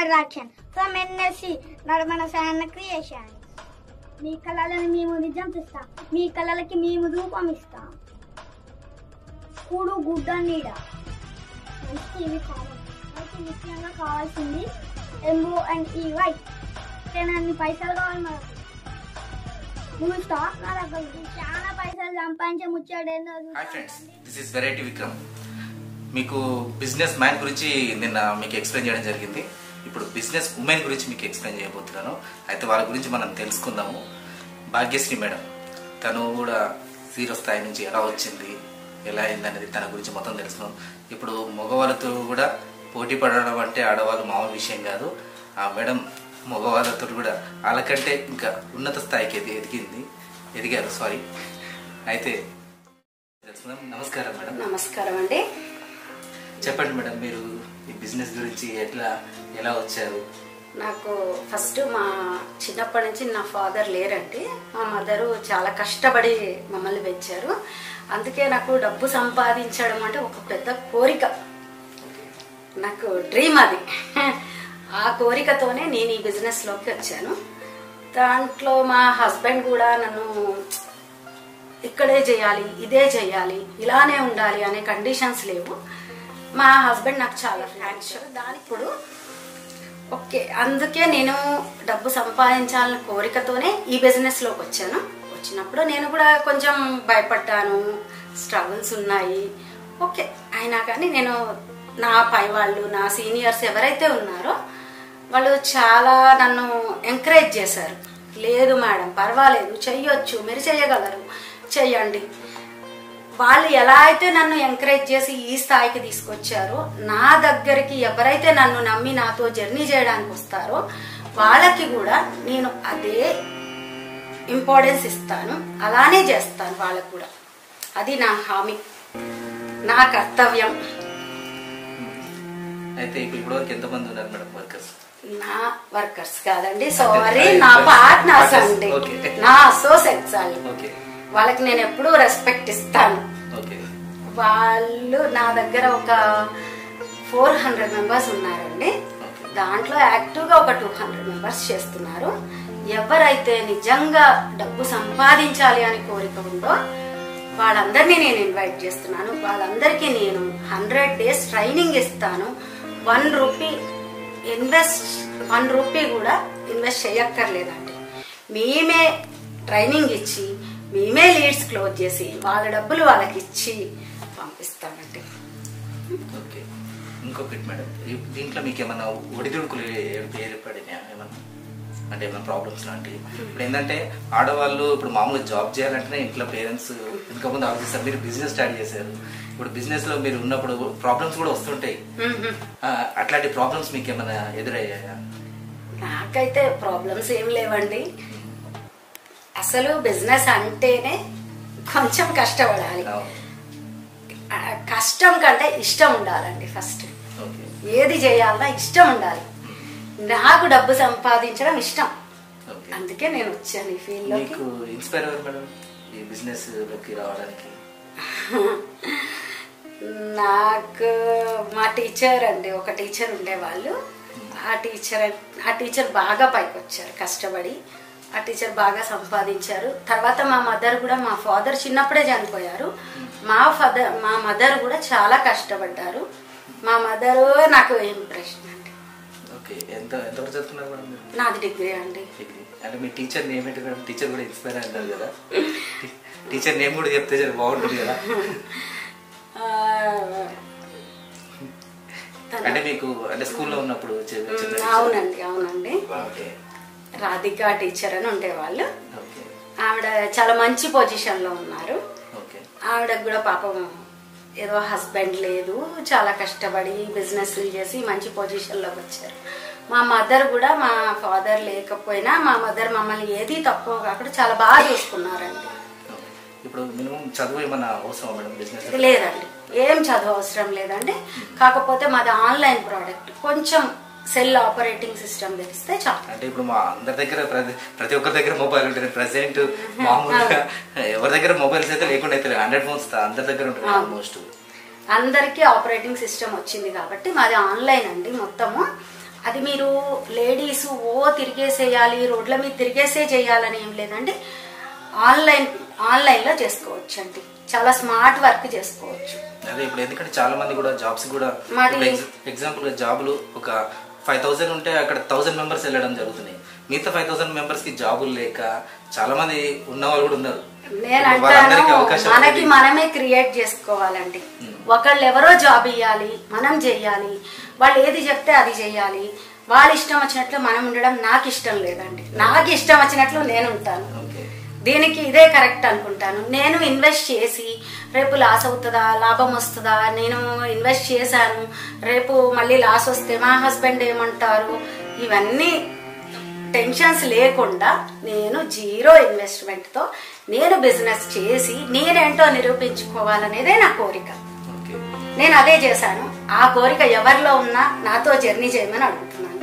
Production from NSC Narmana Sana Creation. మీ కళలను మేము నిజం చేస్తాం, మీ కళలకి మేము రూపం ఇస్తాం. కూడు గుడ్డ నీడ మంచి ఇవి కావాలి. అయితే ముఖ్యంగా కావాల్సింది MONEY. అన్ని పైసలు కావాలి మనకు. నువ్వు స్టాక్ నా దగ్గర చాలా పైసలు సంపాదించే ముచ్చాడేందో. Hi friends, this is variety Vikram. మీకు బిజినెస్ మ్యాన్ గురించి నిన్న మీకు ఎక్స్ప్లెయిన్ చేయడం జరిగింది. ఇప్పుడు బిజినెస్ ఉమెన్ గురించి మీకు ఎక్స్ప్లెయిన్ చేయబోతున్నాను. అయితే వాళ్ళ గురించి మనం తెలుసుకుందాము. భాగ్యశ్రీ మేడం, తను కూడా 0 స్థాయి నుంచి ఎలా వచ్చింది, ఎలా అయింది అనేది తన గురించి మొత్తం తెలుసుకున్నాం. ఇప్పుడు మగవాళ్ళతో కూడా పోటీ పడడం అంటే ఆడవాళ్ళు మామూలు విషయం కాదు. ఆ మేడం మగవాళ్ళతో కూడా వాళ్ళకంటే ఇంకా ఉన్నత స్థాయికి ఎదిగారు. అయితే తెలుసుకుందాం. నమస్కారం మేడం. నమస్కారం అండి. చెప్పండి మేడం, మీరు ఈ బిజినెస్ గురించి ఎలా వచ్చారు? నాకు ఫస్ట్ మా చిన్నప్పటి నుంచి నా ఫాదర్ లేరండి. మా మదరు చాలా కష్టపడి మమ్మల్ని పెంచారు. అందుకే నాకు డబ్బు సంపాదించడం అంటే ఒక పెద్ద కోరిక, నాకు డ్రీమ్ అది. ఆ కోరికతోనే నేను ఈ బిజినెస్లోకి వచ్చాను. దాంట్లో మా హస్బెండ్ కూడా నన్ను ఇక్కడే చేయాలి, ఇదే చేయాలి, ఇలానే ఉండాలి అనే కండిషన్స్ లేవు. మా హస్బెండ్ నాకు చాలా థ్యాంక్స్. ఇప్పుడు ఓకే, అందుకే నేను డబ్బు సంపాదించాలన్న కోరికతోనే ఈ బిజినెస్లోకి వచ్చాను. వచ్చినప్పుడు నేను కూడా కొంచెం భయపడ్డాను, స్ట్రగుల్స్ ఉన్నాయి. ఓకే అయినా కానీ నేను నా పై వాళ్ళు, నా సీనియర్స్ ఎవరైతే ఉన్నారో వాళ్ళు చాలా నన్ను ఎంకరేజ్ చేశారు. లేదు మేడం పర్వాలేదు, చెయ్యొచ్చు, మీరు చెయ్యగలరు, చెయ్యండి. వాళ్ళు ఎలా అయితే నన్ను ఎంకరేజ్ చేసి ఈ స్థాయికి తీసుకొచ్చారో, నా దగ్గరికి ఎవరైతే నన్ను నమ్మి నాతో జర్నీ చేయడానికి వస్తారో వాళ్ళకి కూడా నేను అదే ఇంపార్టెన్స్ ఇస్తాను, అలానే చేస్తాను వాళ్ళకు కూడా. అది నా హామీ, నా కర్తవ్యం. అయితే ఇప్పటివరకు ఎంతమంది ఉన్నారు మేడం వర్కర్స్? నా వర్కర్స్ కాదండి, సారీ, నా పార్ట్నర్స్ అండి, నా అసోసియేట్స్. వాళ్ళకి నేను ఎప్పుడూ రెస్పెక్ట్ ఇస్తాను. వాళ్ళు నా దగ్గర ఒక 400 మెంబర్స్ ఉన్నారండి. దాంట్లో యాక్టివ్గా ఒక 200 మెంబర్స్ చేస్తున్నారు. ఎవరైతే నిజంగా డబ్బు సంపాదించాలి అని కోరిక ఉందో వాళ్ళందరినీ నేను ఇన్వైట్ చేస్తున్నాను. వాళ్ళందరికీ నేను 100 days ట్రైనింగ్ ఇస్తాను. 1 రూపీ కూడా ఇన్వెస్ట్ చేయక్కర్లేదండి. మేమే ట్రైనింగ్ ఇచ్చి, మేమే లీడ్స్ క్లోజ్ చేసి, వాళ్ళ డబ్బులు వాళ్ళకి ఇచ్చి పంపిస్తామండి. ఓకే, ఇంకొకటి మేడం, దీంట్లో మీకు ఏమన్నా ఒడిదుడుకులు ఏర్పడినా ఏమన్నా, అంటే ఏమైనా ప్రాబ్లమ్స్ లాంటివి? ఇప్పుడు ఏంటంటే ఆడవాళ్ళు ఇప్పుడు మామూలుగా జాబ్ చేయాలంటేనే ఇంట్లో పేరెంట్స్ ఇంతకుముందు ఆలోచిస్తారు. మీరు బిజినెస్ స్టార్ట్ చేశారు, ఇప్పుడు బిజినెస్ లో మీరు ఉన్నప్పుడు ప్రాబ్లమ్స్ కూడా వస్తుంటాయి. అట్లాంటి ప్రాబ్లమ్స్ మీకు ఏమైనా ఎదురయ్యాయా? నాకైతే ప్రాబ్లమ్స్ ఏం లేవండి. అసలు బిజినెస్ అంటేనే కొంచెం కష్టపడాలి. కష్టం కంటే ఇష్టం ఉండాలండి. ఫస్ట్ ఏది చేయాలన్నా ఇష్టం ఉండాలి. నాకు డబ్బు సంపాదించడం ఇష్టం, అందుకే నేను వచ్చాను ఈ ఫీల్డ్ లోకి. ఇన్స్పైర్ అవ్వరు మేడం ఈ బిజినెస్ లోకి రావడానికి? నాకు మా టీచర్ అండి, ఒక టీచర్ ఉండేవాళ్ళు. ఆ టీచర్ బాగా పైకి వచ్చారు కష్టపడి. ఆ టీచర్ బాగా సంపాదించారు. తర్వాత మా మదర్ కూడా, మా ఫాదర్ చిన్నప్పుడే చనిపోయారు. మా మదర్ కూడా చాలా కష్టపడ్డారు. మా మదర్ నాకు ఇంప్రెషన్ అండి. ఎంతవరకు చదువుతున్నారు మేడం? నాది డిగ్రీ అండి. అంటే మీ టీచర్ నేమ్ ఏంటి మేడం? టీచర్ కూడా ఇన్స్పైర్ అన్నారు కదా, టీచర్ నేమ్ కూడా చెప్తే బాగుంటుంది కదా. అంటే మీకు అంటే స్కూల్లో ఉన్నప్పుడు? అవునండి. రాధిక టీచర్ అని ఉండేవాళ్ళు. ఆవిడ చాలా మంచి పొజిషన్ లో ఉన్నారు. ఆవిడకు కూడా పాపం ఏదో హస్బెండ్ లేదు, చాలా కష్టపడి బిజినెస్ చేసి మంచి పొజిషన్ లోకి వచ్చారు. మా మదర్ కూడా, మా ఫాదర్ లేకపోయినా మా మదర్ మమ్మల్ని ఏది తక్కువ కాకుండా చాలా బాగా చూసుకున్నారండి. ఇప్పుడు మినిమం చదువు ఏమన్నా అవసరం మేడం బిజినెస్? లేదండి, ఏం చదువు అవసరం లేదండి. కాకపోతే మాది ఆన్లైన్ ప్రోడక్ట్, కొంచెం సెల్ ఆపరేటింగ్ సిస్టమ్ తెలిస్తే చాలు. అంటే ఇప్పుడు మా అందరి దగ్గర ప్రతి ఒక్కరి దగ్గర మొబైల్ ఉంటుంది ప్రెసెంట్. మామూలుగా ఎవరి దగ్గర మొబైల్స్ అయితే లేకుండా అయితే 100 phones అందరి దగ్గర ఉంటుంది ఆల్మోస్ట్. అందరికీ ఆపరేటింగ్ సిస్టమ్ వచ్చింది కాబట్టి మాది ఆన్లైన్ అండి. మొత్తము అది మీరు లేడీస్ తిరిగేసేయాలి, రోడ్ల మీద తిరిగేసే చేయాలని ఏం లేదండి. ఆన్లైన్లో చేసుకోవచ్చు అండి, చాలా స్మార్ట్ వర్క్ చేసుకోవచ్చు. అదే ఇప్పుడు ఎందుకంటే చాలా మంది కూడా జాబ్స్ కూడా ఎగ్జాంపుల్ జాబులు ఒక 5,000 ఉంటే అక్కడ 1,000 మెంబర్స్ వెళ్ళడం జరుగుతున్నాయి. మిగతా 5,000 మెంబర్స్ కి జాబులు లేక చాలా మంది ఉన్న వాళ్ళు కూడా ఉన్నారు. నేను అంటాను మనకి మనమే క్రియేట్ చేసుకోవాలండి. ఒకళ్ళు ఎవరో జాబ్ ఇవ్వాలి, మనం చెయ్యాలి, వాళ్ళు ఏది చెప్తే అది చెయ్యాలి. వాళ్ళ ఇష్టం వచ్చినట్లు మనం ఉండడం నాకు ఇష్టం లేదండి. నాకు ఇష్టం వచ్చినట్లు నేను ఉంటాను, దీనికి ఇదే కరెక్ట్ అనుకుంటాను. నేను ఇన్వెస్ట్ చేసి రేపు లాస్ అవుతుందా లాభం వస్తుందా, నేను ఇన్వెస్ట్ చేశాను రేపు మళ్ళీ లాస్ వస్తే మా హస్బెండ్ ఏమంటారు, ఇవన్నీ టెన్షన్స్ లేకుండా నేను జీరో ఇన్వెస్ట్మెంట్తో నేను బిజినెస్ చేసి నేనేంటో నిరూపించుకోవాలనేదే నా కోరిక. నేను అదే చేశాను. ఆ కోరిక ఎవరిలో ఉన్నా నాతో జర్నీ చేయమని అడుగుతున్నాను.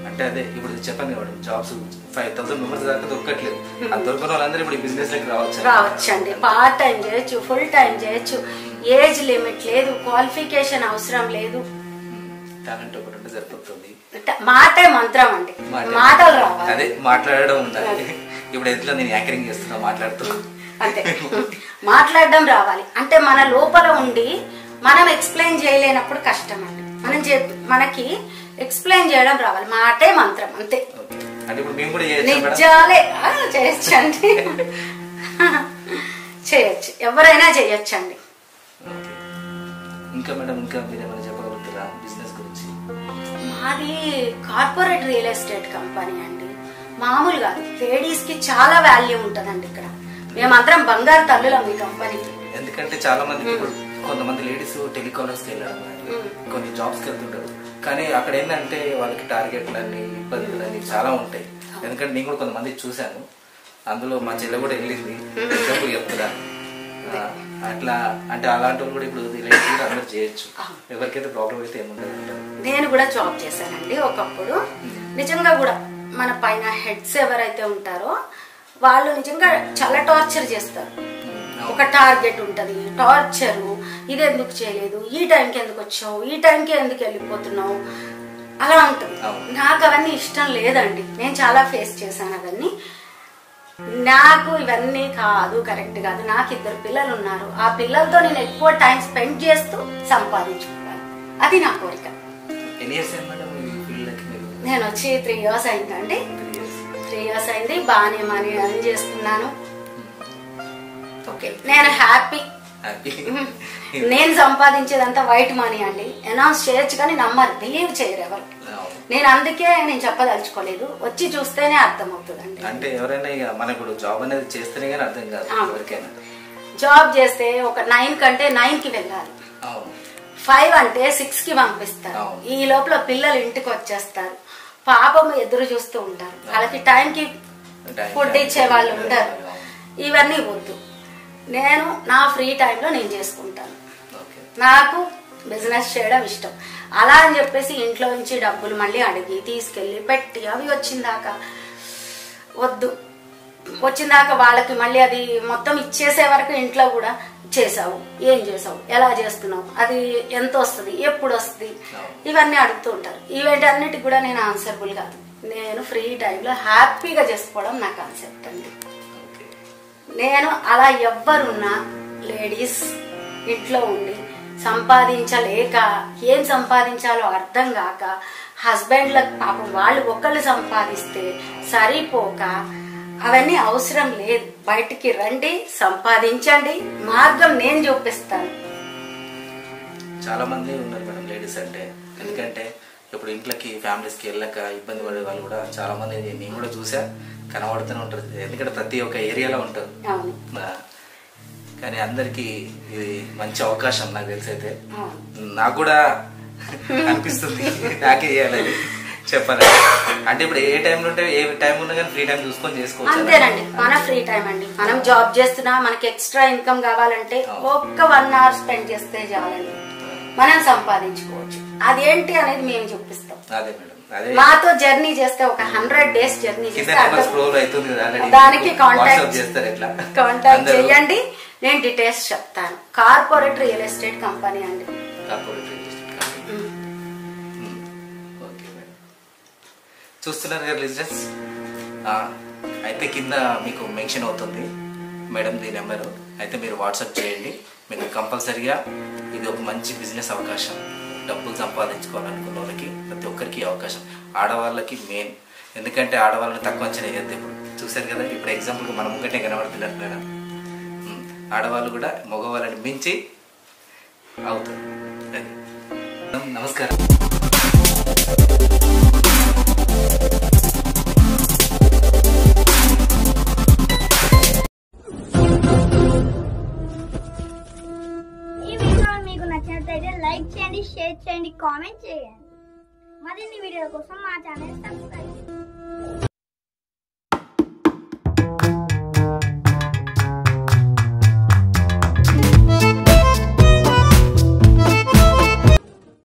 అంటే అదే ఇప్పుడు చెప్పండి మేడం, జాబ్స్ 5,000 మెంబర్స్ దాకా దొరకట్లేదు. అది దొరికిన వాళ్ళందరూ ఇప్పుడు బిజినెస్ లోకి రావచ్చండి. పార్ట్ టైం చేయొచ్చు, ఫుల్ టైం చేయొచ్చు, ఏజ్ లిమిట్ లేదు, క్వాలిఫికేషన్ అవసరం లేదు, టాలెంట్ ఒకటి ఉంటే సరిపోతుంది. మాటే మంత్రం అండి, మాటలు రావాలి. అదే మాట్లాడడం ఉండాలి. ఇప్పుడు ఎట్లా నేను యాంకరింగ్ చేస్తున్నా మాట్లాడుతున్నా, అంతే మాట్లాడడం రావాలి. అంటే మన లోపల ఉండి మనం ఎక్స్ప్లెయిన్ చేయలేనప్పుడు కష్టం అండి. మనకి ఎక్స్ప్లెయిన్ చేయడం రావాలి, మాటే మంత్రం, అంతే. నిజాలే చేయొచ్చండి, చేయొచ్చు, ఎవరైనా చేయొచ్చండి. ఇంకా మేడం ఇంకా మీరేమైనా చెప్పగలుగుతారా బిజినెస్ గురించి? మాది కార్పొరేట్ రియల్ ఎస్టేట్ కంపెనీ అండి, మామూలు కాదు. లేడీస్ కి చాలా వాల్యూ ఉంటదండి ఇక్కడ. మేమందరం బంగారు తల్లులం ఈ కంపెనీకి. ఎందుకంటే చాలా మంది కొంతమంది లేడీస్ టెలికాలర్స్ కి వెళ్ళడం కొన్ని జాబ్స్ కి వెళ్తుంటారు, కానీ అక్కడ ఏంటంటే వాళ్ళకి టార్గెట్లని ఇబ్బందులని చాలా ఉంటాయి. ఎందుకంటే నేను కూడా కొంతమంది చూశాను, అందులో మా చెల్లె కూడా వెళ్ళింది, ఎగ్జాంపుల్ చెప్తున్నా. అట్లా అంటే అలాంటి వాళ్ళు కూడా ఇప్పుడు లేడీస్ అందరూ చేయొచ్చు, ఎవరికైతే ప్రాబ్లం అయితే ఏముండదు. నేను కూడా జాబ్ చేశానండి ఒకప్పుడు. నిజంగా కూడా మన పైన హెడ్స్ ఎవరైతే ఉంటారో వాళ్ళు నిజంగా చాలా టార్చర్ చేస్తారు. ఒక టార్గెట్ ఉంటది, టార్చరు, ఇది ఎందుకు చేయలేదు, ఈ టైంకి ఎందుకు వచ్చావు, ఈ టైంకి ఎందుకు వెళ్ళిపోతున్నావు, అలా ఉంటుంది. నాకు అవన్నీ ఇష్టం లేదండి. నేను చాలా ఫేస్ చేశాను అవన్నీ. నాకు ఇవన్నీ కాదు, కరెక్ట్ కాదు. నాకు 2 పిల్లలు ఉన్నారు, ఆ పిల్లలతో నేను ఎక్కువ టైం స్పెండ్ చేస్తూ సంపాదించుకోవాలి, అది నా కోరిక. నేను వచ్చి 3 years అయిందండి. 3 years అయింది, బాగానే మనీ ఎర్న్ చేస్తున్నాను. ఓకే, నేను హ్యాపీ. నేను సంపాదించేదంతా వైట్ మనీ అండి. అనౌన్స్ చేయొచ్చు కానీ నమ్మరు, బిలీవ్ చేయరు ఎవరు. నేను అందుకే నేను చెప్పదలుచుకోలేదు, వచ్చి చూస్తేనే అర్థం అవుతుందండి. అంటే ఎవరైనా ఇక మనకు జాబ్ అనేది చేస్తేనే కానీ అర్థం కాదు ఎవరికైనా. జాబ్ చేస్తే ఒక 9 కంటే 9కి వెళ్ళాలి, 5 అంటే 6కి పంపిస్తారు. ఈ లోపల పిల్లలు ఇంటికి వచ్చేస్తారు, పాపం ఎదురు చూస్తూ ఉంటారు, వాళ్ళకి టైంకి ఫుడ్ ఇచ్చే వాళ్ళు ఉండరు. ఇవన్నీ వద్దు, నేను నా ఫ్రీ టైంలో నేను చేసుకుంటాను. నాకు బిజినెస్ చేయడం ఇష్టం. అలా అని చెప్పేసి ఇంట్లో నుంచి డబ్బులు మళ్ళీ అడిగి తీసుకెళ్ళి పెట్టి అవి వచ్చిందాక వద్దు. వచ్చిందాక వాళ్ళకి మళ్ళీ అది మొత్తం ఇచ్చేసే వరకు ఇంట్లో కూడా చేసావు, ఏం చేసావు, ఎలా చేస్తున్నావు, అది ఎంత వస్తుంది, ఎప్పుడు వస్తుంది, ఇవన్నీ అడుగుతూ ఉంటారు. ఇవన్నిటికి కూడా నేను ఆన్సరబుల్ కాదు. నేను ఫ్రీ టైంలో హ్యాపీగా చేసుకోవడం నా కాన్సెప్ట్ అండి. నేను అలా ఎవ్వరున్నా లేడీస్ ఇంట్లో ఉండి సంపాదించలేక ఏం సంపాదించాలో అర్థం కాక హస్బెండ్లకు పాపం వాళ్ళు ఒకళ్ళు సంపాదిస్తే సరిపోక అవన్నీ అవసరం లేదు. బయటికి రండి, సంపాదించండి, మార్గం నేను చూపిస్తాను. చాలా మంది ఉన్నారు మేడం లేడీస్ అంటే. ఎందుకంటే ఇప్పుడు ఇంట్లోకి ఫ్యామిలీస్ కి వెళ్ళక ఇబ్బంది పడే వాళ్ళు కూడా చాలా మంది నేను కూడా చూసా, కనబడుతూనే ఉంటారు. ఎందుకంటే ప్రతి ఒక్క ఏరియాలో ఉంటారు. కానీ అందరికి ఇది మంచి అవకాశం నాకు తెలిసి. అయితే నాకు కూడా అనిపిస్తుంది నాకే చేయాలని చెప్పాలి. అంటే ఇప్పుడు ఏ టైంలో ఉంటే ఏ టైం ఉన్నా కానీ ఫ్రీ టైం చూసుకొని చేసుకోవచ్చు. అంతేనండి, మన ఫ్రీ టైం అండి. మనం జాబ్ చేస్తున్నా మనకి ఎక్స్ట్రా ఇన్కమ్ కావాలంటే ఒక్క 1 hour స్పెండ్ చేస్తే చాలండి, మనం సంపాదించుకోవచ్చు. అదేంటి అనేది మేము చూపిస్తాం. అదే మేడం, మాతో జర్నీ చేస్తే ఒక 100 days జర్నీ చేస్తే దానికి కాంటాక్ట్ చేయండి, నేను డీటెయిల్స్ చెప్తాను. కార్పొరేట్ రియల్ ఎస్టేట్ కంపెనీ అండి. చూస్తున్నారు కదా లిజనర్స్. అయితే కింద మీకు మెన్షన్ అవుతుంది మేడం ది నెంబరు. అయితే మీరు వాట్సాప్ చేయండి. మీకు కంపల్సరిగా ఇది ఒక మంచి బిజినెస్ అవకాశం. డబ్బులు సంపాదించుకోవాలనుకున్న వాళ్ళకి ప్రతి ఒక్కరికి అవకాశం. ఆడవాళ్ళకి మెయిన్, ఎందుకంటే ఆడవాళ్ళని తక్కువ అంచనా వేయద్దు. ఇప్పుడు చూశారు కదా, ఇప్పుడు ఎగ్జాంపుల్గా మన ముంగటే కనబడుతున్నారు మేడం. ఆడవాళ్ళు కూడా మగవాళ్ళని మించి అవుతారు. నమస్కారం. ఈ వీడియో మీకు నచ్చినట్లయితే లైక్ చేయండి, షేర్ చేయండి, కామెంట్ చేయండి. మరిన్ని వీడియోల కోసం మా ఛానల్ సబ్స్క్రైబ్ చేయండి.